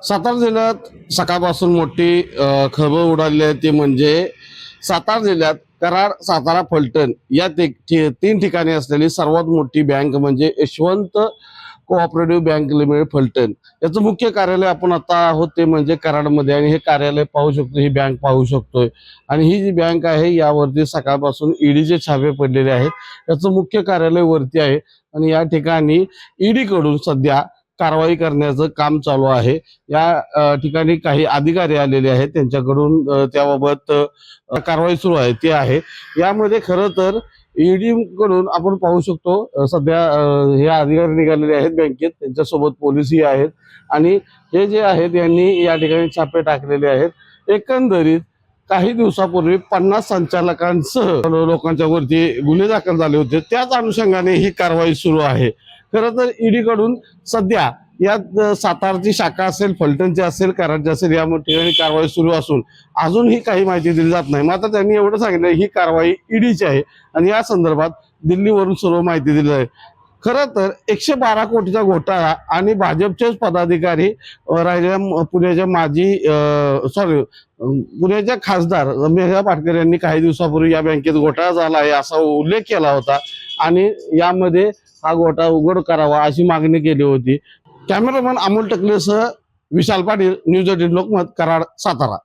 सातारा जिल्ह्यात सकाळपासून मोठी खळबळ उडाली आहे. ती म्हणजे सातारा जिल्ह्यात कराड, सातारा, फलटण या तीन ठिकाणी असलेली सर्वात मोठी बँक म्हणजे Yashwant cooperative bank limited Phaltan. याचं मुख्य कार्यालय आपण आता आहोत ते म्हणजे कराडमध्ये, आणि हे कार्यालय पाहू शकतो, ही बँक पाहू शकतोय. आणि ही जी बँक आहे यावरती सकाळपासून ईडीचे छापे पडलेले आहेत. याचं मुख्य कार्यालय वरती आहे आणि या ठिकाणी ईडी कडून सध्या कारवाई करण्याचं काम चालू आहे. या ठिकाणी काही अधिकारी आलेले आहेत, त्यांच्याकडून त्याबाबत कारवाई सुरू आहे ती आहे. यामध्ये खरं तर ईडी कडून आपण पाहू शकतो सध्या हे अधिकारी निघालेले आहेत बँकेत, त्यांच्यासोबत पोलीसही आहेत आणि हे जे आहेत यांनी या ठिकाणी छापे टाकलेले आहेत. एकंदरीत काही दिवसापूर्वी 50 संचालकांसह लोकांच्या वरती गुन्हे दाखल झाले होते. त्याच अनुषंगाने ही कारवाई सुरू आहे. खरं तर ईडी कडून सध्या यात सातारची शाखा असेल, फलटणची असेल, कराडची असेल, या ठिकाणी कारवाई सुरू असून अजूनही काही माहिती दिली जात नाही. मात्र त्यांनी एवढं सांगितलं ही कारवाई ईडीची आहे आणि या संदर्भात दिल्लीवरून सर्व माहिती दिली आहे. खरं तर 112 कोटीचा घोटाळा आणि भाजपचेच पदाधिकारी राहिलेल्या पुण्याच्या पुण्याच्या खासदार मेघा पाटकर यांनी काही दिवसापूर्वी या बँकेत घोटाळा झाला आहे असा उल्लेख केला होता आणि यामध्ये हा घोटाळा उघड करावा अशी मागणी केली होती. Cameraman Amol टकलेसह Vishal Patil, news 18 Lokmat, Karad, Satara.